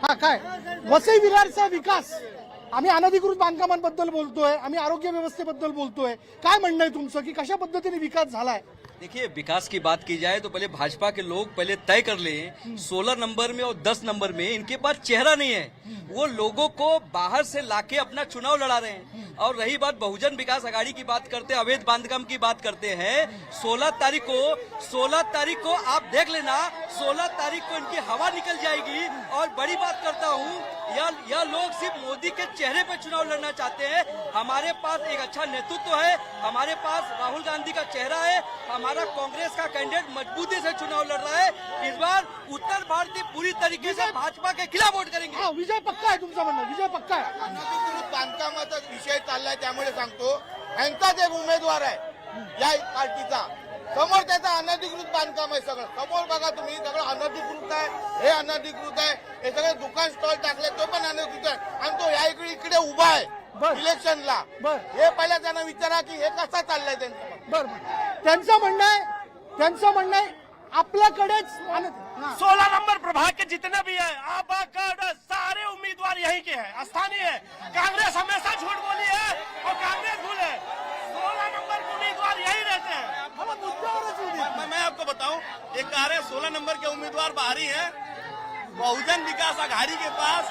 हा काय वसई विरारचा विकास, आम्ही अनधिकृत बांधकामांबद्दल बोलतोय, आम्ही आरोग्य व्यवस्थेबद्दल बोलतोय, काय म्हणणं आहे तुमचं की कशा पद्धतीने विकास झालाय? देखिए, विकास की बात की जाए तो पहले भाजपा के लोग पहले तय कर लें 16 नंबर में और 10 नंबर में इनके पास चेहरा नहीं है। वो लोगों को बाहर से लाके अपना चुनाव लड़ा रहे हैं। और रही बात बहुजन विकास आघाड़ी की बात करते, अवैध बांधकाम की बात करते हैं, 16 तारीख को आप देख लेना, 16 तारीख को इनकी हवा निकल जाएगी। और बड़ी बात करता हूँ, यह लोग सिर्फ मोदी के चेहरे पे चुनाव लड़ना चाहते हैं। हमारे पास एक अच्छा नेतृत्व है, हमारे पास राहुल गांधी का चेहरा है, हमारा कांग्रेस का कैंडिडेट मजबूती से चुनाव लड़ रहा है। इस बार उत्तर भारतीय पूरी तरीके से भाजपा के खिलाफ वोट करेंगे। हा, विजय पक्का आहे तुमचं म्हणणं, विजय पक्का आहे? अनधिकृत बांधकामाचा विषय चाललाय त्यामुळे सांगतो, ह्यांचाच एक उमेदवार आहे या पार्टीचा, समोर त्याचा अनधिकृत बांधकाम आहे सगळं, समोर बघा तुम्ही, सगळं अनधिकृत आहे, हे अनधिकृत आहे, हे सगळे दुकान स्टॉल टाकले तो पण अनधिकृत आहे, आणि तो या इकडे उभा आहे इलेक्शनला। हे पहिला त्यांना विचारा की हे कसं चाललंय त्यांचं। बरं, त्यांचं म्हणणं आहे आपल्याकडेच 16 नंबर प्रभाग के जितने भी है आबाकाड सारे उम्मीदवार यही के हैं, स्थानीय है। कांग्रेस हमेशा झूठ बोली है और कांग्रेस भूले, 16 नंबर के उम्मीदवार यही रहते हैं। मैं आपको बताऊं, एक कार्य 16 नंबर के उम्मीदवार बाहरी है, बहुजन विकास आघाड़ी के पास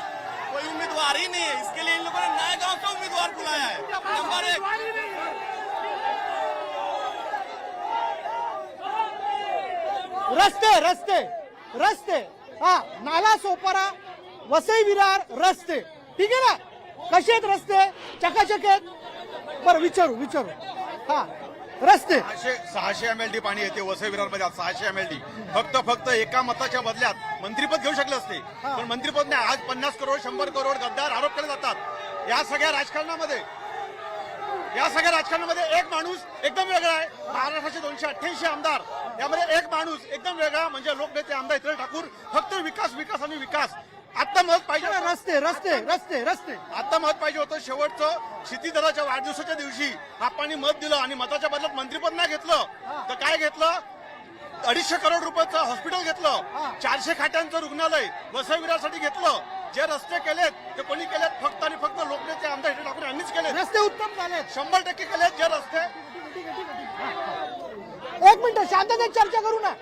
कोई उम्मीदवार ही नहीं है। इसके लिए इन लोगों ने नया गांव से उम्मीदवार बुलाया है। नंबर 1 रस्ते हा, नाला सोपारा, वसई विरार रस्ते, ठीक आहे ना? कसे आहेत रस्ते? चकाचक आहेत? बरं, विचारू हा, रस्ते 600 MLD पाणी येते वसई विरार मध्ये, 600 MLD फक्त एका मताच्या बदल्यात मंत्रीपद घेऊ शकले असते, पण मंत्रीपद नाही। आज 50 करोड 100 करोड गद्दार आरोप केले जातात। या सगळ्या राजकारणामध्ये एक माणूस एकदम वेगळा आहे। महाराष्ट्राचे 288 आमदार, यामध्ये एक माणूस एकदम वेगळा म्हणजे लोकनेते आमदार इतर ठाकूर, फक्त विकास आणि विकास। आता मत पाहिजे रस्ते आता मत पाहिजे होतं शेवटचं क्षितिधराच्या वाढदिवसाच्या दिवशी आपण मत दिलं आणि मताच्या बदल्यात मंत्रीपद नाही घेतलं तर काय घेतलं? 250 करोड रुपयाचं हॉस्पिटल घेतलं, 400 खाटांचं रुग्णालय वसई विरारसाठी घेतलं। जे रस्ते केलेत ते कोणी केलेत? फक्त आणि फक्त लोकनेते आमदार इतर ठाकूर यांनीच केले। रस्ते उत्तम झालेत, 100% केलेत जे रस्ते। एक मिनिट शांततेत चर्चा करू ना।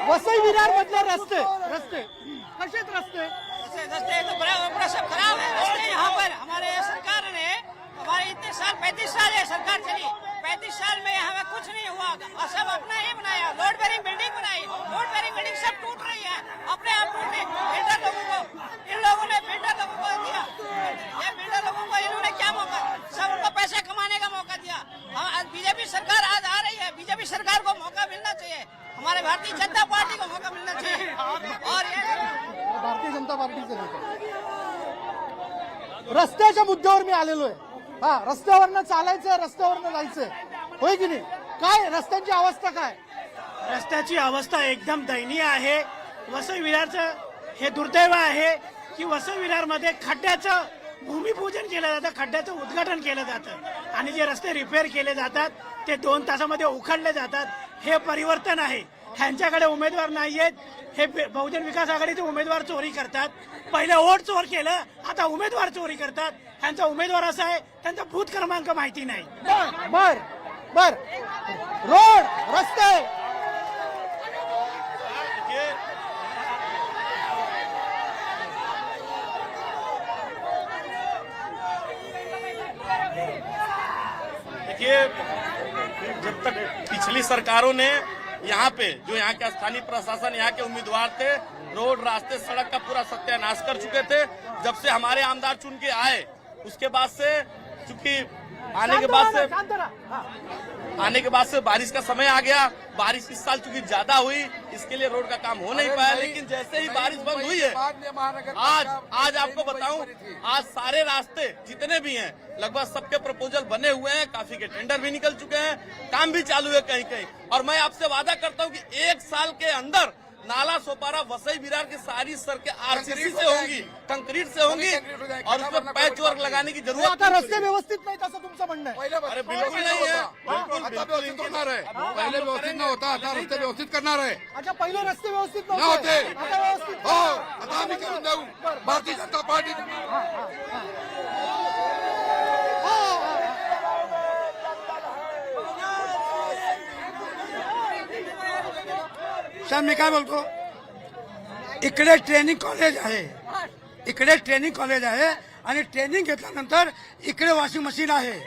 वसई विरार मधले रस्ते कसे आहेत रस्ते? रास्ते तो बड़ा सब खराब है। रास्ते यहाँ पर हमारे सरकार ने, हमारे इतने साल 35 साल है सरकार चली, 35 साल में यहाँ में कुछ नहीं हुआ और सब अपना ही बनाया। लोड बेरिंग बिल्डिंग बनाई, लोड बेरिंग बिल्डिंग सब टूट रही है, अपने आप टूट रही। बिल्डर लोगों को, इन लोगों ने बिल्डर लोगों को दिया, ये बिल्डर लोगों को इन्होंने क्या मौका? सब उनको पैसे कमाने का मौका दिया। आज बीजेपी सरकार आज आ रही है, बीजेपी सरकार को मौका मिलना चाहिए, हमारे भारतीय जनता पार्टी को मौका मिलना चाहिए। और भारतीय जनता पार्टीचे नेते रस्त्याच्या मुद्द्यावर मी आलेलो आहे। हा, रस्त्यावरनं चालायचं, रस्त्यावरनं जायचंय, होय की नाही? काय रस्त्यांची अवस्था काय? रस्त्याची अवस्था एकदम दयनीय आहे। वसई विरारचं हे दुर्दैव आहे की वसई विरारमध्ये खड्ड्याचं भूमिपूजन केलं जातं, खड्ड्याचं उद्घाटन केलं जातं आणि जे रस्ते रिपेअर केले जातात ते 2 तासामध्ये उखडले जातात। हे परिवर्तन आहे। ह्यांच्याकडे उमेदवार नाहीयेत, हे बहुजन विकास आघाडीचे उमेदवार चोरी करतात। पहिले वोट चोर केलं, आता उमेदवार चोरी करतात। ह्यांचा उमेदवार असा आहे, त्यांचा बूथ क्रमांक माहिती नाही। बर रोड रस्ते देखिए, जब तक पिछली सरकारों ने यहाँ पे जो यहाँ का स्थानीय प्रशासन, यहाँ के उम्मीदवार थे, रोड रास्ते सड़क का पूरा सत्यानाश कर चुके थे। जब से हमारे आमदार चुन के आए उसके बाद से, चूंकि आने के बाद से बारिश का समय आ गया, बारिश इस साल चूंकि ज्यादा हुई, इसके लिए रोड का काम हो नहीं पाया। लेकिन जैसे ही बारिश बंद हुई है, आज आपको बताऊं, आज सारे रास्ते जितने भी हैं लगभग सबके प्रपोजल बने हुए हैं, काफी के टेंडर भी निकल चुके हैं, काम भी चालू है कहीं कहीं। और मैं आपसे वादा करता हूं कि 1 साल के अंदर नाला सोपारा वसई विरार की सारी सड़कें आरसीसी से होंगी, कंक्रीट से होंगी और उस पर पैच वर्क लगाने की जरूरत आता रस्ते व्यवस्थित नाहीत असं तुमचं म्हणणं आहे. अरे बिल्कुल नहीं है, बिल्कुल आता व्यवस्थित होणार आहे. पहिले व्यवस्थित नव्हता, आता रस्ते व्यवस्थित करणार आहे. अच्छा पहिले रस्ते व्यवस्थित नव्हते. आता व्यवस्थित हो, आता आम्ही करून देऊ. भारतीय जनता पार्टी सर मी काय बोलतो, इकडे ट्रेनिंग कॉलेज आहे, इकडे ट्रेनिंग कॉलेज आहे आणि ट्रेनिंग घेतल्यानंतर इकडे वॉशिंग मशीन आहे.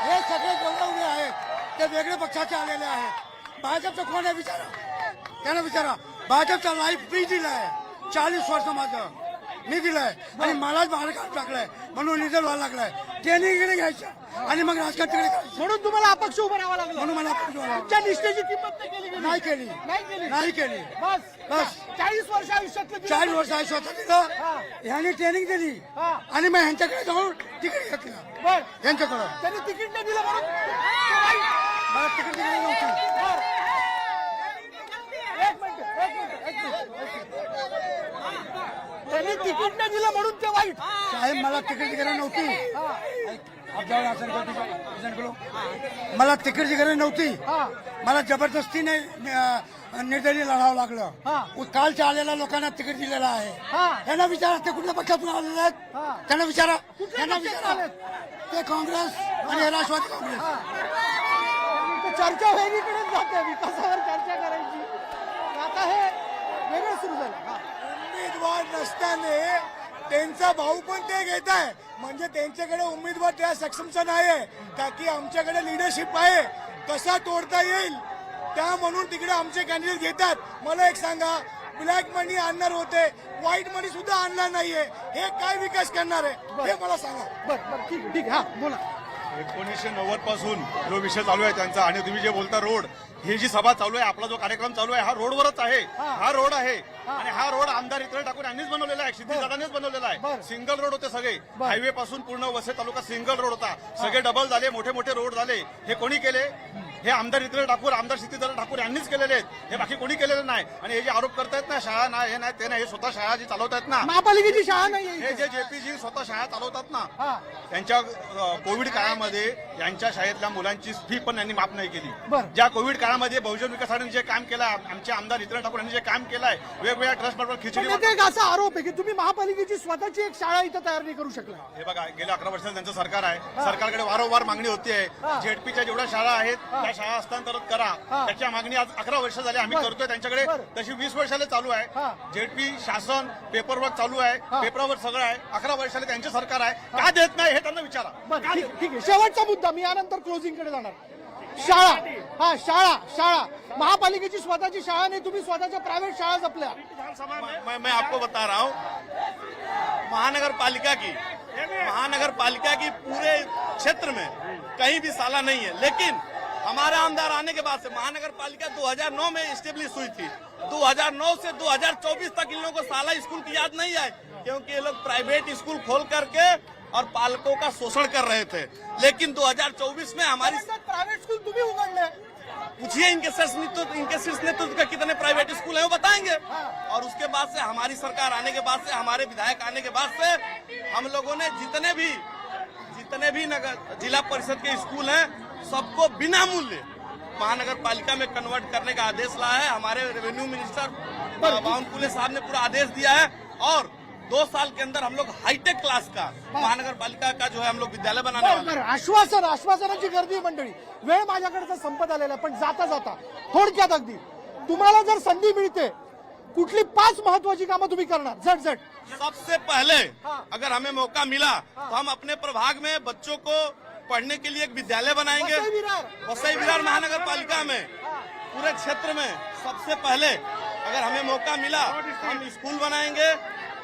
हे सगळे जेवढे उभे आहेत ते वेगळे पक्षाचे आलेले आहेत. भाजपचं कोण आहे विचारा, त्यांना विचारा. भाजपचा लाईफ फ्री दिलाय, 40 वर्ष माझं मी दिलंय आणि मलाच बाहेर काढून टाकलंय म्हणून रिझल्ट व्हायला लागलाय. ट्रेनिंग इकडे घ्यायचं आणि मग राजकारण तिकडे करायचं म्हणून तुम्हाला अपक्ष उभं राहावं लागलं. म्हणून मला अपक्ष व्हावं लागलं. तुमच्या निष्ठेची किंमत नाही केली गेली. नाही केली, नाही केली नाही केली. बस बस. 40 वर्ष आयुष्यातलं 40 वर्ष आहे स्वतः दिलं, ह्यांनी ट्रेनिंग दिली हा. आणि मग ह्यांच्याकडे जाऊन तिकीट घेतलं बर यांच्याकडं. त्यांनी तिकीट नाही दिलं म्हणून मला तिकीट दिली नव्हती. एक मिनिट. त्यांनी तिकीट नाही दिलं म्हणून ते वाईट. साहेब मला तिकीटची गरज नव्हती. आप जाओ यहाँ से निकलो. मला तिकीटची गरज नव्हती. मला जबरदस्तीने निर्दलीय लढावं लागलं. कालच्या आलेल्या लोकांना तिकीट दिलेलं आहे. त्यांना विचारा ते कुठल्या पक्षातून आलेले आहेत, त्यांना विचारा, त्यांना विचारा. ते काँग्रेस आणि राष्ट्रवादी काँग्रेस. चर्चा वेगळीकडेच जाते, विकासावर चर्चा करायची. आता हे वेगळं सुरू झालं. उमेदवार नसताना त्यांचा भाऊ पण ते घेत आहे, म्हणजे त्यांच्याकडे उमेदवार त्या सक्षमचा नाही आहे का की आमच्याकडे लिडरशिप आहे, कसा तोडता येईल त्या म्हणून तिकडे आमचे कॅन्डिडेट घेतात. मला एक सांगा, ब्लॅक मनी आणणार होते, व्हाईट मनी सुद्धा आणणार नाहीये, हे काय विकास करणार आहे हे मला सांगा. बरं ठीक आहे. हा बोला. 1990 पासून जो विषय चालू आहे त्यांचा, आणि तुम्ही जे बोलता रोड, ही जी सभा चालू आहे, आपला जो कार्यक्रम चालू आहे हा रोडवरच आहे. हा रोड आहे आणि हा रोड आमदार इतर टाकून यांनीच बनवलेला आहे, क्षितिजदादांनीच बनवलेला आहे. सिंगल रोड होते सगळे, हायवे पासून पूर्ण वसई तालुका सिंगल रोड होता. सगळे डबल झाले, मोठे मोठे रोड झाले. हे कोणी केले? हे आमदार इतर ठाकूर, आमदार क्षितिजदादा ठाकूर यांनीच केलेले आहेत. हे बाकी कोणी केलेलं नाही. आणि हे जे आरोप करतायत ना, शाळा नाही, हे नाही, ते नाही, हे स्वतः शाळा जी चालवतायत ना, महापालिकेची शाळा नाही हे जे जेपीजी स्वतः शाळा चालवतात ना, त्यांच्या कोविड काळामध्ये यांच्या शाळेतल्या मुलांची फी पण यांनी माफ नाही केली. ज्या कोविड काळामध्ये बहुजन विकास आघाडीने जे काम केलं, आमचे आमदार इतर ठाकूर यांनी जे काम केलंय, वेगवेगळ्या ट्रस्ट बरोबर खिचडी. एक असा आरोप आहे की तुम्ही महापालिकेची स्वतःची एक शाळा इथं तयार नाही करू शकला. हे बघा, गेल्या 11 वर्षांत त्यांचं सरकार आहे. सरकारकडे वारंवार मागणी होती आहे, जेडपीच्या जेवढ्या शाळा आहेत त्या शाळा हस्तांतरित करा. त्याची मागणी आज 11 वर्ष झाली आम्ही करतोय त्यांच्याकडे. तशी 20 वर्षाला चालू आहे. जेडपी शासन पेपरवर्क चालू आहे, पेपरवर सगळं आहे. 11 वर्षाला त्यांचे सरकार आहे, का देत नाही हे त्यांना विचारा. बरं ठीक आहे. शेवटचा मुद्दा, मी यानंतर क्लोजिंग कडे जाणार. शाळा, शाळा महापालिकेची स्वतःची शाळा नाही, तुम्ही स्वतःच्या प्रायव्हेट शाळा जपल्या. मैं आपको बता रहा हूँ, महानगर पालिका की पूरे क्षेत्र में कहीं भी साला नहीं है. लेकिन हमारे आमदार आने के बाद से महानगर पालिका 2009 में स्टेब्लिश हुई थी. 2009 से 2024 तक इन लोगों को साला स्कूल की याद नहीं आई, क्योंकि ये लोग प्राइवेट स्कूल खोल करके और पालकों का शोषण कर रहे थे. लेकिन 2024 में हमारी प्रायव्हेट स्कूल तुम्ही उघडले. पूछिए इनके शीर्ष नेतृत्व का कितने प्राइवेट स्कूल है वो बताएंगे. और उसके बाद से हमारी सरकार आने के बाद से, हमारे विधायक आने के बाद से, हम लोगों ने जितने भी नगर जिला परिषद के स्कूल हैं सबको बिना मूल्य महानगर पालिका में कन्वर्ट करने का आदेश लाया है. हमारे रेवेन्यू मिनिस्टर बावन कुले साहब ने पूरा आदेश दिया है और 2 साल के अंदर हम लोग हाईटेक क्लास का महानगर पालिका का जो है हम लोग विद्यालय बनाने वाले हैं. आश्वासनाची गर्दी आहे मंडळी. वेळ माझ्याकडचा संपत आलेला आहे, पण जाता थोडक्यात अगदी तुम्हाला जर संधी मिळते, कुठली 5 महत्वाची कामं तुम्ही करणार झटझट? सबसे पहले अगर हमें मौका मिला तो हम अपने प्रभाग में बच्चों को पढ़ने के लिए एक विद्यालय बनाएंगे. वसई विरार महानगर पालिका में पूरे क्षेत्र में सबसे पहले अगर हमें मौका मिला हम स्कूल बनाएंगे,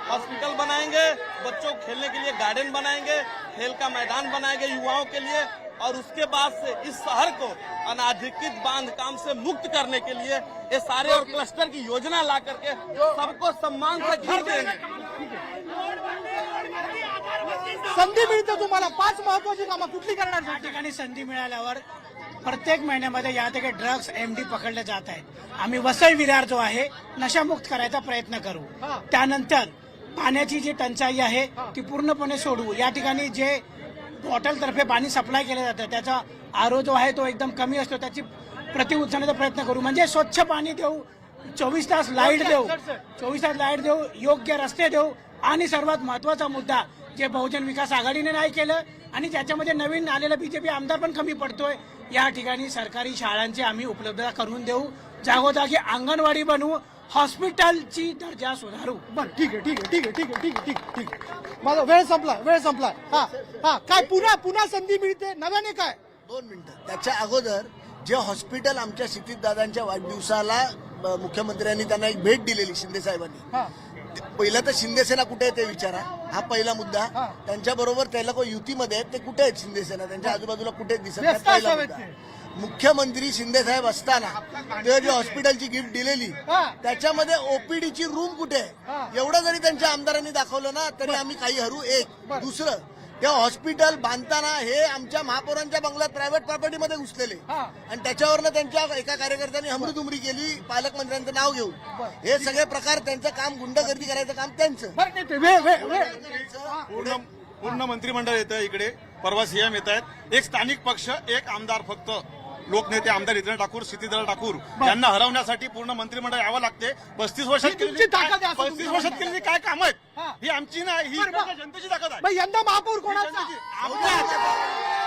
हॉस्पिटल बनाएंगे, बच्चों को खेलने के लिए गार्डन बनाएंगे, खेल का मैदान बनाएंगे युवाओं के लिए. और उसके बाद से इस शहर को अनाधिकृत बांधकाम से मुक्त करने के लिए ये सारे और क्लस्टर की योजना ला करके सबको सम्मान से घर देंगे. संधी मिळते तुम्हाला 5 महत्वाची कामं कुठली करणार? या ठिकाणी संधी मिळाल्यावर प्रत्येक महिन्यामध्ये या ठिकाणी ड्रग्स MD पकडले जात आहेत. आम्ही वसई विरार जो आहे नशामुक्त करायचा प्रयत्न करू. त्यानंतर पाण्याची जी टंचाई आहे ती पूर्णपणे सोडवू. या ठिकाणी जे बॉटलतर्फे पाणी सप्लाय केलं जातं त्याचा आरो जो आहे तो एकदम कमी असतो, त्याची प्रति उचलण्याचा प्रयत्न करू. म्हणजे स्वच्छ पाणी देऊ, 24 तास लाईट देऊ, 24 तास लाईट देऊ, योग्य रस्ते देऊ आणि सर्वात महत्वाचा मुद्दा जे बहुजन विकास आघाडीने नाही केलं आणि ज्याच्यामध्ये नवीन आलेला BJP आमदार पण कमी पडतोय, या ठिकाणी सरकारी शाळांची आम्ही उपलब्धता करून देऊ, जागोजागी अंगणवाडी बनवू, हॉस्पिटलची दर्जा सुधारू. बर ठीक आहे ठीक आहे ठीक आहे ठीक आहे ठीक आहे ठीक आहे ठीक आहे. माझा वेळ संपला. हा हा काय पुन्हा संधी मिळते नव्याने काय? 2 मिनिटं. त्याच्या अगोदर जे हॉस्पिटल आमच्या क्षितिज दादांच्या वाढदिवसाला मुख्यमंत्र्यांनी त्यांना एक भेट दिलेली शिंदे साहेबांनी. पहिलं तर शिंदेसेना कुठे आहे ते विचारा, हा पहिला मुद्दा. त्यांच्या बरोबर त्या लोक युतीमध्ये आहेत ते कुठे आहेत शिंदेसेना, त्यांच्या आजूबाजूला कुठे दिसत नाही, पहिला मुद्दा. मुख्यमंत्री शिंदे साहेब असताना ते जे हॉस्पिटलची गिफ्ट दिलेली त्याच्यामध्ये OPDची रूम कुठे आहे एवढं जरी त्यांच्या आमदारांनी दाखवलं ना तरी आम्ही काही हरू. एक दुसरं, त्या हॉस्पिटल बांधताना हे आमच्या महापौरांच्या बंगल्यात प्रायव्हेट प्रॉपर्टीमध्ये घुसलेले आणि त्याच्यावरनं त्यांच्या एका कार्यकर्त्यांनी हमरीदुमरी केली पालकमंत्र्यांचं नाव घेऊन. हे सगळे प्रकार त्यांचं काम, गुंडगर्दी करायचं काम त्यांचं. पूर्ण मंत्रिमंडळ येतं इकडे, परवा CM येत आहेत. एक स्थानिक पक्ष, एक आमदार, फक्त लोकनेते आमदार हितेंद्र ठाकूर, क्षितिज ठाकूर यांना हरवण्यासाठी पूर्ण मंत्रिमंडळ यावं लागते. 35 वर्षात केलेली काय काम आहेत ही आमची नाही, ही जनतेची ताकद आहे. यंदा महापौर कोणाचा? आमच्या